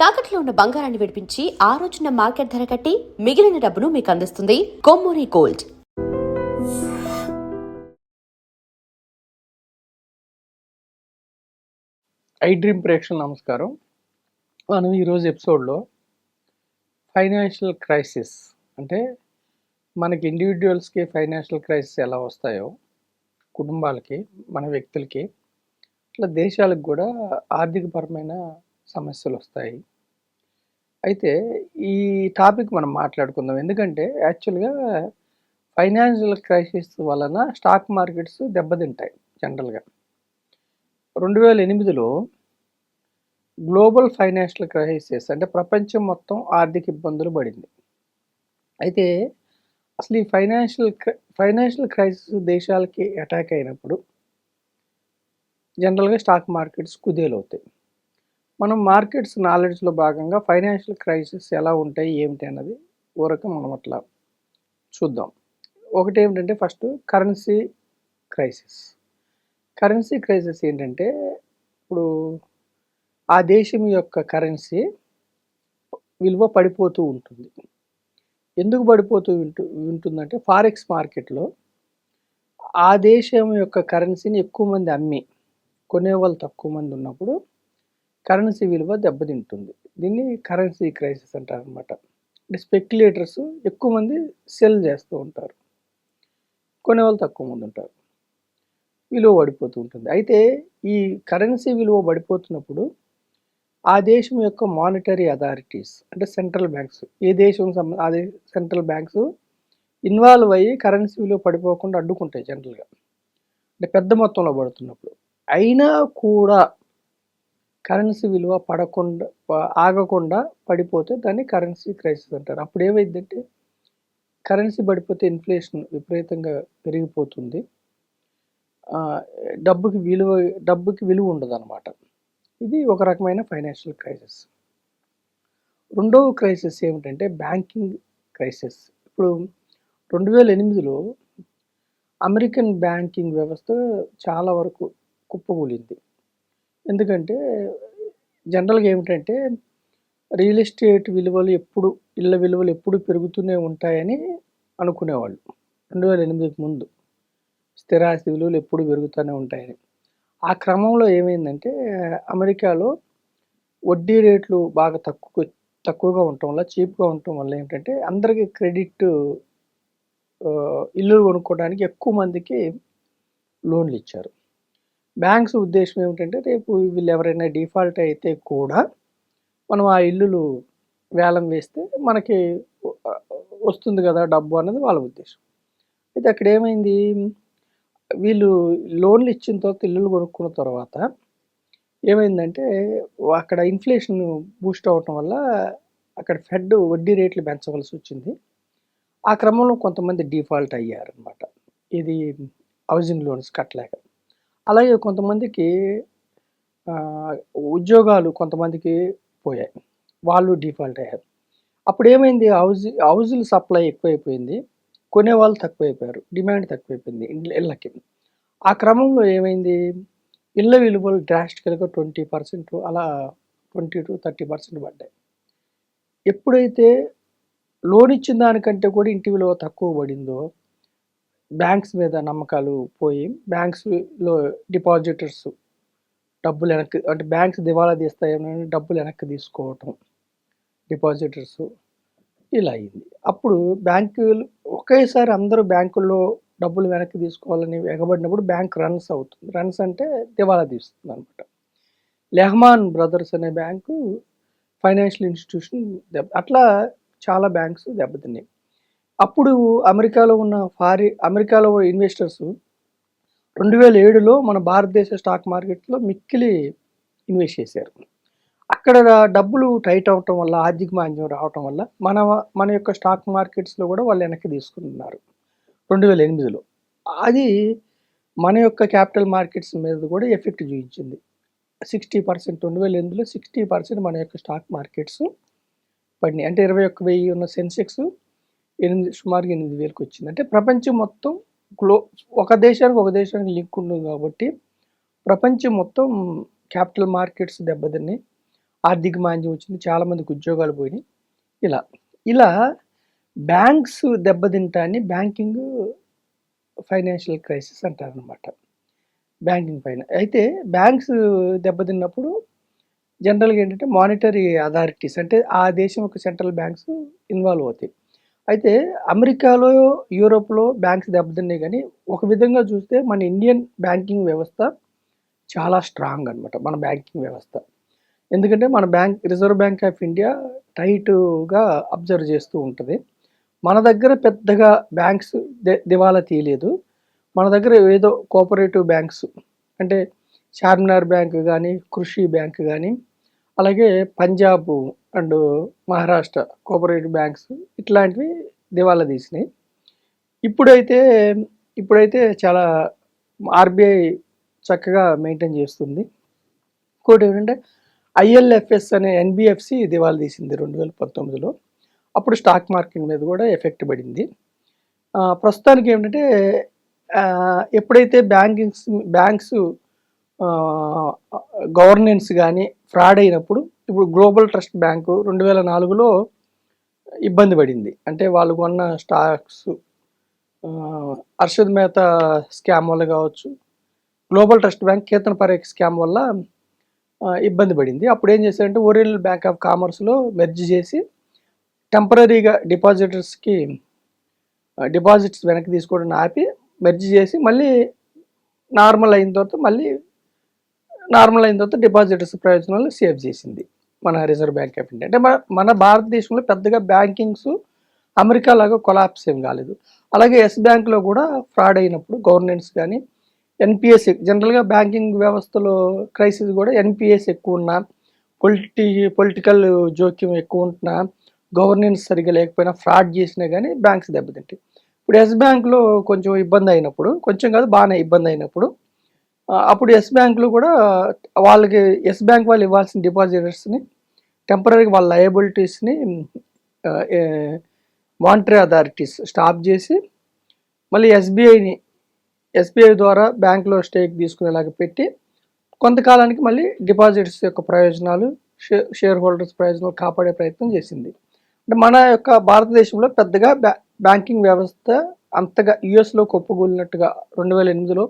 తాకట్లో ఉన్న బంగారాన్ని విడిపించి ఆ రోజున మార్కెట్ ధర కట్టి మిగిలిన డబ్బును మీకు అందిస్తుంది కొమ్మూరి గోల్డ్. ఐ డ్రీమ్ ప్రేక్షకులకు నమస్కారం. మనం ఈరోజు ఎపిసోడ్లో ఫైనాన్షియల్ క్రైసిస్ అంటే మనకి ఇండివిజువల్స్కి ఫైనాన్షియల్ క్రైసిస్ ఎలా వస్తాయో, కుటుంబాలకి, మన వ్యక్తులకి, ఇట్లా దేశాలకు కూడా ఆర్థికపరమైన సమస్యలు వస్తాయి. అయితే ఈ టాపిక్ మనం మాట్లాడుకుందాం. ఎందుకంటే యాక్చువల్గా ఫైనాన్షియల్ క్రైసిస్ వలన స్టాక్ మార్కెట్స్ దెబ్బతింటాయి. జనరల్గా 2008లో గ్లోబల్ ఫైనాన్షియల్ క్రైసిస్ అంటే ప్రపంచం మొత్తం ఆర్థిక ఇబ్బందులు పడింది. అయితే అసలు ఈ ఫైనాన్షియల్ క్రైసిస్ దేశాలకి అటాక్ అయినప్పుడు జనరల్గా స్టాక్ మార్కెట్స్ కుదేలవుతాయి. మనం మార్కెట్స్ నాలెడ్జ్లో భాగంగా ఫైనాన్షియల్ క్రైసిస్ ఎలా ఉంటాయి ఏమిటి అన్నది ఊరక మనం అట్లా చూద్దాం. ఒకటి ఏమిటంటే first currency crisis. Currency crisis ఏంటంటే ఇప్పుడు ఆ దేశం యొక్క కరెన్సీ విలువ పడిపోతూ ఉంటుంది. ఎందుకు పడిపోతూ ఉంటుందంటే ఫారెక్స్ మార్కెట్లో ఆ దేశం యొక్క కరెన్సీని ఎక్కువ మంది అమ్మి కొనేవాళ్ళు తక్కువ మంది ఉన్నప్పుడు కరెన్సీ విలువ దెబ్బతింటుంది. దీన్ని కరెన్సీ క్రైసిస్ అంటారు అనమాట. అంటే స్పెక్యులేటర్స్ ఎక్కువ మంది సెల్ చేస్తూ ఉంటారు, కొనేవాళ్ళు తక్కువ మంది ఉంటారు, విలువ పడిపోతూ ఉంటుంది. అయితే ఈ కరెన్సీ విలువ పడిపోతున్నప్పుడు ఆ దేశం యొక్క మానిటరీ అథారిటీస్ అంటే సెంట్రల్ బ్యాంక్స్, ఏ దేశం అదే సెంట్రల్ బ్యాంక్స్ ఇన్వాల్వ్ అయ్యి కరెన్సీ విలువ పడిపోకుండా అడ్డుకుంటాయి జనరల్గా, అంటే పెద్ద మొత్తంలో పడుతున్నప్పుడు. అయినా కూడా కరెన్సీ విలువ ఆగకుండా పడిపోతే దాన్ని కరెన్సీ క్రైసిస్ అంటారు. అప్పుడు ఏమైందంటే కరెన్సీ పడిపోతే ఇన్ఫ్లేషన్ విపరీతంగా పెరిగిపోతుంది, డబ్బుకి విలువ ఉండదు అనమాట. ఇది ఒక రకమైన ఫైనాన్షియల్ క్రైసిస్. రెండవ క్రైసిస్ ఏమిటంటే బ్యాంకింగ్ క్రైసిస్. ఇప్పుడు 2008లో అమెరికన్ బ్యాంకింగ్ వ్యవస్థ చాలా వరకు కుప్పకూలింది. ఎందుకంటే జనరల్గా ఏమిటంటే రియల్ ఎస్టేట్ విలువలు ఇళ్ళ విలువలు ఎప్పుడు పెరుగుతూనే ఉంటాయని అనుకునేవాళ్ళు 2008కి ముందు. స్థిరాస్తి విలువలు ఎప్పుడు పెరుగుతూనే ఉంటాయని. ఆ క్రమంలో ఏమైందంటే అమెరికాలో వడ్డీ రేట్లు బాగా తక్కువగా ఉండటం వల్ల, చీప్గా ఉండటం వల్ల ఏంటంటే అందరికీ క్రెడిట్, ఇల్లు కొనుక్కోవడానికి ఎక్కువ మందికి లోన్లు ఇచ్చారు. బ్యాంక్స్ ఉద్దేశం ఏమిటంటే రేపు వీళ్ళు ఎవరైనా డిఫాల్ట్ అయితే కూడా మనం ఆ ఇల్లులు వేలం వేస్తే మనకి వస్తుంది కదా డబ్బు అన్నది వాళ్ళ ఉద్దేశం. అయితే అక్కడ ఏమైంది, వీళ్ళు లోన్లు ఇచ్చిన తర్వాత ఇల్లులు కొనుక్కున్న తర్వాత ఏమైందంటే అక్కడ ఇన్ఫ్లేషన్ బూస్ట్ అవటం వల్ల అక్కడ ఫెడ్ వడ్డీ రేట్లు పెంచవలసి వచ్చింది. ఆ క్రమంలో కొంతమంది డిఫాల్ట్ అయ్యారనమాట, ఇది హౌసింగ్ లోన్స్ కట్టలేక. అలాగే కొంతమందికి ఉద్యోగాలు కొంతమందికి పోయాయి, వాళ్ళు డిఫాల్ట్ అయ్యారు. అప్పుడు ఏమైంది, హౌజుల సప్లై ఎక్కువైపోయింది, కొనేవాళ్ళు తక్కువైపోయారు, డిమాండ్ తక్కువైపోయింది ఇళ్ళకి. ఆ క్రమంలో ఏమైంది, ఇళ్ళ విలువలు డ్రాస్టికల్గా 20% అలా 20 to 30% పడ్డాయి. ఎప్పుడైతే లోన్ ఇచ్చిన దానికంటే కూడా ఇంటి విలువ తక్కువ పడిందో బ్యాంక్స్ మీద నమ్మకాలు పోయి బ్యాంక్స్లో డిపాజిటర్స్ డబ్బులు వెనక్కి, అంటే బ్యాంక్స్ దివాళా తీస్తాయని డబ్బులు వెనక్కి తీసుకోవటం డిపాజిటర్స్, ఇలా అయింది. అప్పుడు బ్యాంకులు ఒకేసారి అందరూ బ్యాంకుల్లో డబ్బులు వెనక్కి తీసుకోవాలని ఎగబడినప్పుడు బ్యాంక్ రన్స్ అవుతుంది. రన్స్ అంటే దివాళా తీస్తుంది అనమాట. లెహమాన్ బ్రదర్స్ అనే బ్యాంకు ఫైనాన్షియల్ ఇన్స్టిట్యూషన్ అట్లా చాలా బ్యాంక్స్ దెబ్బతిన్నాయి. అప్పుడు అమెరికాలో ఇన్వెస్టర్స్ 2007లో మన భారతదేశ స్టాక్ మార్కెట్లో మిక్కిలి ఇన్వెస్ట్ చేశారు. అక్కడ డబ్బులు టైట్ అవటం వల్ల, ఆర్థిక మాంద్యం రావటం వల్ల మన యొక్క స్టాక్ మార్కెట్స్లో కూడా వాళ్ళు వెనక్కి తీసుకుంటున్నారు 2008లో. అది మన యొక్క క్యాపిటల్ మార్కెట్స్ మీద కూడా ఎఫెక్ట్ చూపించింది. 60% 2008లో 60% మన యొక్క స్టాక్ మార్కెట్స్ పడినాయి. అంటే 21,000 ఉన్న సెన్సెక్స్ సుమారుగా 8,000కి వచ్చింది. అంటే ప్రపంచం మొత్తం ఒక దేశానికి లింక్ ఉంటుంది కాబట్టి ప్రపంచం మొత్తం క్యాపిటల్ మార్కెట్స్ దెబ్బతిన్నాయి, ఆర్థిక మాంద్యం వచ్చింది, చాలామందికి ఉద్యోగాలు పోయినాయి. ఇలా ఇలా బ్యాంక్స్ దెబ్బతింటాన్ని బ్యాంకింగ్ ఫైనాన్షియల్ క్రైసిస్ అంటారనమాట. అయితే బ్యాంక్స్ దెబ్బతిన్నప్పుడు జనరల్గా ఏంటంటే మానిటరీ అథారిటీస్ అంటే ఆ దేశం యొక్క సెంట్రల్ బ్యాంక్స్ ఇన్వాల్వ్ అవుతాయి. అయితే అమెరికాలో, యూరోప్లో బ్యాంక్స్ దెబ్బతిన్నాయి, కానీ ఒక విధంగా చూస్తే మన ఇండియన్ బ్యాంకింగ్ వ్యవస్థ చాలా స్ట్రాంగ్ అనమాట. మన బ్యాంకింగ్ వ్యవస్థ ఎందుకంటే మన రిజర్వ్ బ్యాంక్ ఆఫ్ ఇండియా టైట్గా అబ్జర్వ్ చేస్తూ ఉంటుంది. మన దగ్గర పెద్దగా బ్యాంక్స్ దివాలా తీయలేదు. మన దగ్గర ఏదో కోఆపరేటివ్ బ్యాంక్స్ అంటే చార్మినార్ బ్యాంక్ కానీ, కృషి బ్యాంక్ కానీ, అలాగే Punjab and Maharashtra cooperative banks ఇట్లాంటివి దివాలా తీసినాయి. ఇప్పుడైతే చాలా ఆర్బీఐ చక్కగా మెయింటైన్ చేస్తుంది. ఇంకోటి ఏంటంటే ఐఎల్ఎఫ్ఎస్ అనే ఎన్బిఎఫ్సి దివాలా తీసింది 2019లో. అప్పుడు స్టాక్ మార్కెట్ మీద కూడా ఎఫెక్ట్ పడింది. ప్రస్తుతానికి ఏమిటంటే ఎప్పుడైతే బ్యాంక్స్ గవర్నెన్స్ కానీ ఫ్రాడ్ అయినప్పుడు, ఇప్పుడు గ్లోబల్ ట్రస్ట్ బ్యాంకు 2004లో ఇబ్బంది పడింది. అంటే వాళ్ళు కొన్న స్టాక్స్ అర్షద్ మెహతా స్కామ్ వల్ల కావచ్చు, global trust bank Ketan Parekh scam వల్ల ఇబ్బంది పడింది. అప్పుడు ఏం చేశారంటే ఓరియంటల్ బ్యాంక్ ఆఫ్ కామర్స్లో మెర్జ్ చేసి టెంపరీగా డిపాజిట్స్ వెనక్కి తీసుకోవడం ఆపి మెర్జ్ చేసి మళ్ళీ నార్మల్ అయిన తర్వాత డిపాజిటర్స్ ప్రయోజనాలు సేవ్ చేసింది మన రిజర్వ్ బ్యాంక్ ఆఫ్ ఇండియా. అంటే మన భారతదేశంలో పెద్దగా బ్యాంకింగ్స్ అమెరికా లాగా కొలాప్స్ ఏం కాలేదు. అలాగే ఎస్ బ్యాంక్లో కూడా ఫ్రాడ్ అయినప్పుడు గవర్నెన్స్ కానీ, ఎన్పిఎస్ జనరల్గా బ్యాంకింగ్ వ్యవస్థలో క్రైసిస్ కూడా ఎన్పిఎస్ ఎక్కువ ఉన్నా, పొలిటికల్ జోక్యం ఎక్కువ ఉంటున్నా, గవర్నెన్స్ సరిగా లేకపోయినా, ఫ్రాడ్ చేసినా కానీ బ్యాంక్స్ దెబ్బతింటాయి. ఇప్పుడు ఎస్ బ్యాంక్లో కొంచెం ఇబ్బంది అయినప్పుడు, కొంచెం కాదు బాగానే ఇబ్బంది అయినప్పుడు, అప్పుడు ఎస్ బ్యాంక్లో కూడా వాళ్ళకి ఎస్ బ్యాంక్ వాళ్ళు ఇవ్వాల్సిన డిపాజిటర్స్ని టెంపరీగా వాళ్ళ లయబిలిటీస్ని మానిటరీ అథారిటీస్ స్టాప్ చేసి మళ్ళీ ఎస్బీఐ ద్వారా బ్యాంకులో స్టేక్ తీసుకునేలాగా పెట్టి కొంతకాలానికి మళ్ళీ డిపాజిట్స్ యొక్క ప్రయోజనాలు, షేర్ హోల్డర్స్ ప్రయోజనాలు కాపాడే ప్రయత్నం చేసింది. అంటే మన యొక్క భారతదేశంలో పెద్దగా బ్యాంకింగ్ వ్యవస్థ అంతగా యుఎస్లో కుప్పగూలినట్టుగా 2008లో,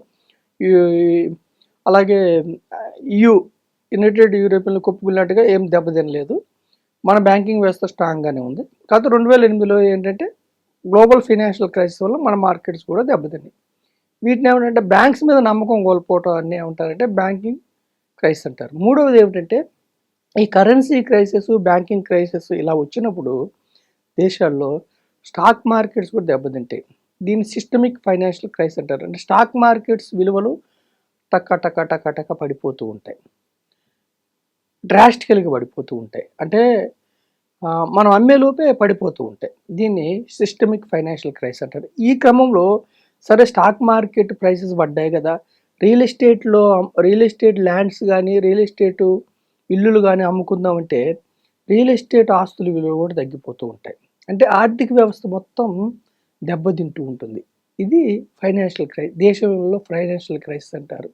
అలాగే యునైటెడ్ యూరోపియన్లో కుప్పగూలినట్టుగా ఏం దెబ్బతినలేదు. మన బ్యాంకింగ్ వ్యవస్థ స్ట్రాంగ్గానే ఉంది. కాకపోతే 2008లో ఏంటంటే గ్లోబల్ ఫైనాన్షియల్ క్రైసిస్ వల్ల మన మార్కెట్స్ కూడా దెబ్బతిన్నాయి. వీటిని ఏమిటంటే బ్యాంక్స్ మీద నమ్మకం కోల్పోవటం అన్నీ ఏమంటారంటే బ్యాంకింగ్ క్రైసిస్ అంటారు. మూడవది ఏమిటంటే ఈ కరెన్సీ క్రైసిస్, బ్యాంకింగ్ క్రైసిస్ ఇలా వచ్చినప్పుడు దేశాల్లో స్టాక్ మార్కెట్స్ కూడా దెబ్బతింటాయి. దీన్ని సిస్టమిక్ ఫైనాన్షియల్ క్రైసిస్ అంటారు. అంటే స్టాక్ మార్కెట్స్ విలువలు టక్క పడిపోతూ ఉంటాయి, డ్రాస్టికల్గా పడిపోతూ ఉంటాయి. అంటే మనం అమ్మేలోపే పడిపోతూ ఉంటాయి. దీన్ని సిస్టమిక్ ఫైనాన్షియల్ క్రైసిస్ అంటారు. ఈ క్రమంలో సరే స్టాక్ మార్కెట్ ప్రైసెస్ పడ్డాయి కదా, రియల్ ఎస్టేట్ ల్యాండ్స్ కానీ, రియల్ ఎస్టేట్ ఇల్లులు కానీ అమ్ముకుందామంటే రియల్ ఎస్టేట్ ఆస్తుల విలువ కూడా తగ్గిపోతూ ఉంటాయి. అంటే ఆర్థిక వ్యవస్థ మొత్తం దెబ్బతింటూ ఉంటుంది. ఇది ఫైనాన్షియల్ క్రైసిస్, దేశంలో ఫైనాన్షియల్ క్రైసిస్ అంటారు.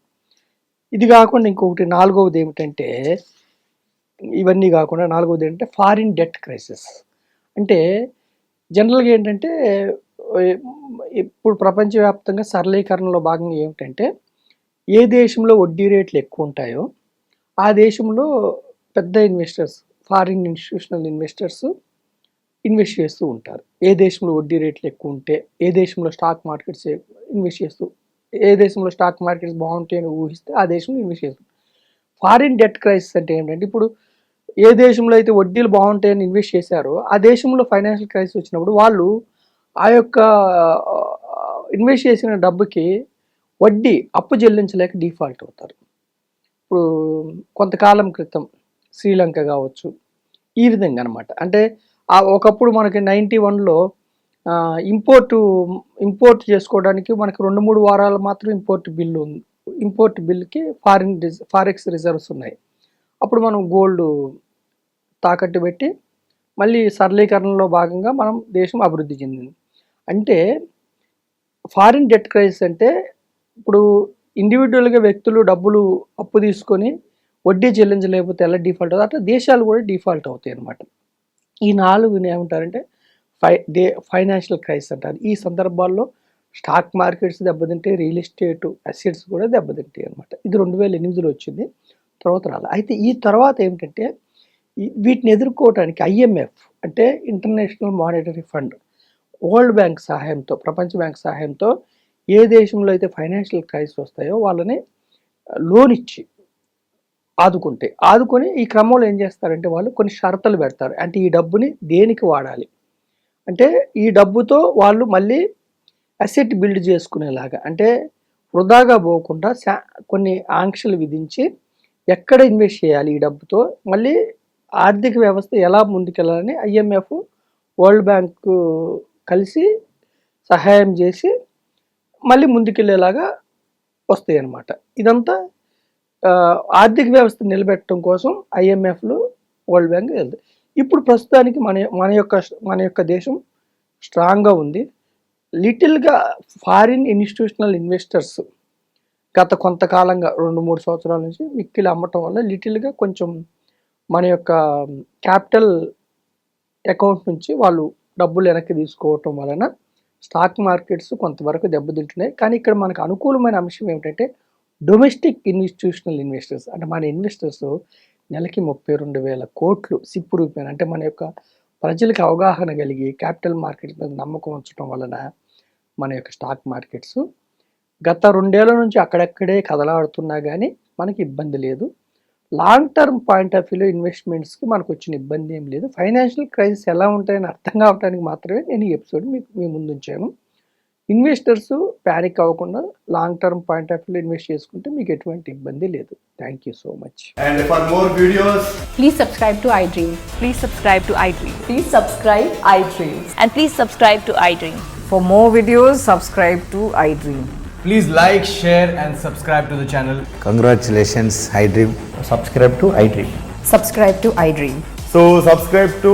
ఇది కాకుండా ఇంకొకటి నాలుగవది ఏమిటంటే, ఇవన్నీ కాకుండా నాలుగవది ఏంటంటే ఫారిన్ డెట్ క్రైసిస్. అంటే జనరల్గా ఏంటంటే ఇప్పుడు ప్రపంచవ్యాప్తంగా సరళీకరణలో భాగంగా ఏమిటంటే ఏ దేశంలో వడ్డీ రేట్లు ఎక్కువ ఉంటాయో ఆ దేశంలో పెద్ద investors, foreign institutional investors invest చేస్తూ ఉంటారు. ఏ దేశంలో వడ్డీ రేట్లు ఎక్కువ ఉంటే, ఏ దేశంలో స్టాక్ మార్కెట్స్ ఇన్వెస్ట్ చేస్తూ, ఏ దేశంలో స్టాక్ మార్కెట్స్ బాగుంటాయని ఊహిస్తే ఆ దేశంలో ఇన్వెస్ట్ చేస్తారు. ఫారిన్ డెట్ క్రైసిస్ అంటే ఏంటంటే ఇప్పుడు ఏ దేశంలో అయితే వడ్డీలు బాగుంటాయని ఇన్వెస్ట్ చేశారో ఆ దేశంలో ఫైనాన్షియల్ క్రైసిస్ వచ్చినప్పుడు వాళ్ళు ఆ యొక్క ఇన్వెస్ట్ చేసిన డబ్బుకి వడ్డీ అప్పు చెల్లించలేక డిఫాల్ట్ అవుతారు. ఇప్పుడు కొంతకాలం క్రితం శ్రీలంక కావచ్చు, ఈ విధంగా అనమాట. అంటే ఒకప్పుడు మనకి 91లో ఇంపోర్ట్ చేసుకోవడానికి మనకి 2-3 వారాలు మాత్రం ఇంపోర్ట్ బిల్కి ఫారెక్స్ రిజర్వ్స్ ఉన్నాయి. అప్పుడు మనం గోల్డ్ తాకట్టు పెట్టి మళ్ళీ సరళీకరణలో భాగంగా మనం దేశం అభివృద్ధి చెందింది. అంటే ఫారిన్ డెట్ క్రైసిస్ అంటే ఇప్పుడు ఇండివిజువల్గా వ్యక్తులు డబ్బులు అప్పు తీసుకొని వడ్డీ చెల్లించలేకపోతే ఎలా డిఫాల్ట్ అవుతుంది, అట్లా దేశాలు కూడా డిఫాల్ట్ అవుతాయి అన్నమాట. ఈ 4 ఏమంటారంటే ఫైనాన్షియల్ క్రైసిస్ అంటారు. ఈ సందర్భాల్లో స్టాక్ మార్కెట్స్ దెబ్బతింటే, రియల్ ఎస్టేట్ అసెట్స్ కూడా దెబ్బతింటాయి అనమాట. ఇది 2008లో వచ్చింది, తర్వాత రాలి. అయితే ఈ తర్వాత ఏమిటంటే వీటిని ఎదుర్కోవడానికి IMF అంటే international monetary fund, world bank సహాయంతో, ప్రపంచ బ్యాంక్ సహాయంతో ఏ దేశంలో అయితే ఫైనాన్షియల్ క్రైసిస్ వస్తాయో వాళ్ళని లోన్ ఇచ్చి ఆదుకొని ఈ క్రమంలో ఏం చేస్తారంటే వాళ్ళు కొన్ని షరతులు పెడతారు. అంటే ఈ డబ్బుని దేనికి వాడాలి అంటే, ఈ డబ్బుతో వాళ్ళు మళ్ళీ అసెట్ బిల్డ్ చేసుకునేలాగా, అంటే వృధాగా పోకుండా కొన్ని ఆంక్షలు విధించి ఎక్కడ ఇన్వెస్ట్ చేయాలి ఈ డబ్బుతో, మళ్ళీ ఆర్థిక వ్యవస్థ ఎలా ముందుకెళ్ళాలని IMF, వరల్డ్ బ్యాంక్ కలిసి సహాయం చేసి మళ్ళీ ముందుకెళ్ళేలాగా వస్తాయి అన్నమాట. ఇదంతా ఆర్థిక వ్యవస్థ నిలబెట్టడం కోసం IMFలు, వరల్డ్ బ్యాంక్ వెళ్తాయి. ఇప్పుడు ప్రస్తుతానికి మన యొక్క దేశం స్ట్రాంగ్గా ఉంది. లిటిల్గా ఫారిన్ ఇన్స్టిట్యూషనల్ ఇన్వెస్టర్స్ గత కొంతకాలంగా 2-3 సంవత్సరాల నుంచి మిక్కిలి అమ్మటం వల్ల లిటిల్గా కొంచెం మన యొక్క క్యాపిటల్ అకౌంట్ నుంచి వాళ్ళు డబ్బులు వెనక్కి తీసుకోవటం వలన స్టాక్ మార్కెట్స్ కొంతవరకు దెబ్బతింటున్నాయి. కానీ ఇక్కడ మనకు అనుకూలమైన అంశం ఏమిటంటే డొమెస్టిక్ ఇన్స్టిట్యూషనల్ ఇన్వెస్టర్స్, అంటే మన ఇన్వెస్టర్స్ నెలకి 32,000 కోట్లు సిప్పు రూపాయలు, అంటే మన యొక్క ప్రజలకు అవగాహన కలిగి క్యాపిటల్ మార్కెట్స్ మీద నమ్మకం ఉంచడం వలన మన యొక్క స్టాక్ మార్కెట్స్ గత 2 ఏళ్ల నుంచి అక్కడక్కడే కదలాడుతున్నా కానీ మనకి ఇబ్బంది లేదు. లాంగ్ టర్మ్ పాయింట్ ఆఫ్ వ్యూలో ఇన్వెస్ట్మెంట్స్కి మనకు వచ్చిన ఇబ్బంది ఏం లేదు. ఫైనాన్షియల్ క్రైసిస్ ఎలా ఉంటాయని అర్థం కావడానికి మాత్రమే నేను ఈ ఎపిసోడ్ మీ ముందు ఉంచాను. ఇన్వెస్టర్స్ ప్యానిక్ అవ్వకుండా లాంగ్ టర్మ్ పాయింట్ ఆఫ్ వ్యూలో ఇన్వెస్ట్ చేసుకుంటే మీకు ఎటువంటి ఇబ్బంది లేదు. Thank you so much. And for more videos, Please subscribe to iDream. Please subscribe to iDream. Please subscribe iDream. And please subscribe to iDream. For more videos, subscribe to iDream. please like, share and subscribe to the channel. Congratulations, iDream. Subscribe to iDream. Subscribe to iDream. So subscribe to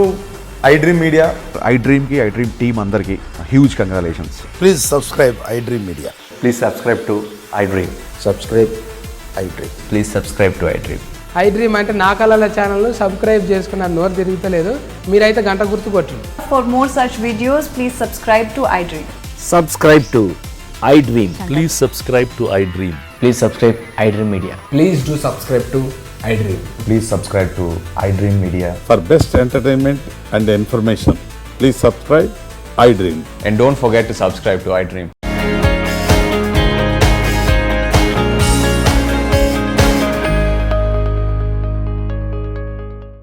iDream Media. iDream की iDream team अंदर की huge congratulations. Please subscribe iDream Media. Please subscribe to iDream. Subscribe iDream. Please subscribe to iDream. iDream అంటే నా కళల channel subscribe చేసుకున్న నోరు తిరుగుతలేదు, మీరైతే గంట గుర్తు కొట్టండి. For more such videos, please subscribe to iDream. Subscribe to iDream. Please subscribe to iDream. Please subscribe iDream Media. Please do subscribe to iDream. Please subscribe to iDream Media. For best entertainment and information, please subscribe iDream. And don't forget to subscribe to iDream.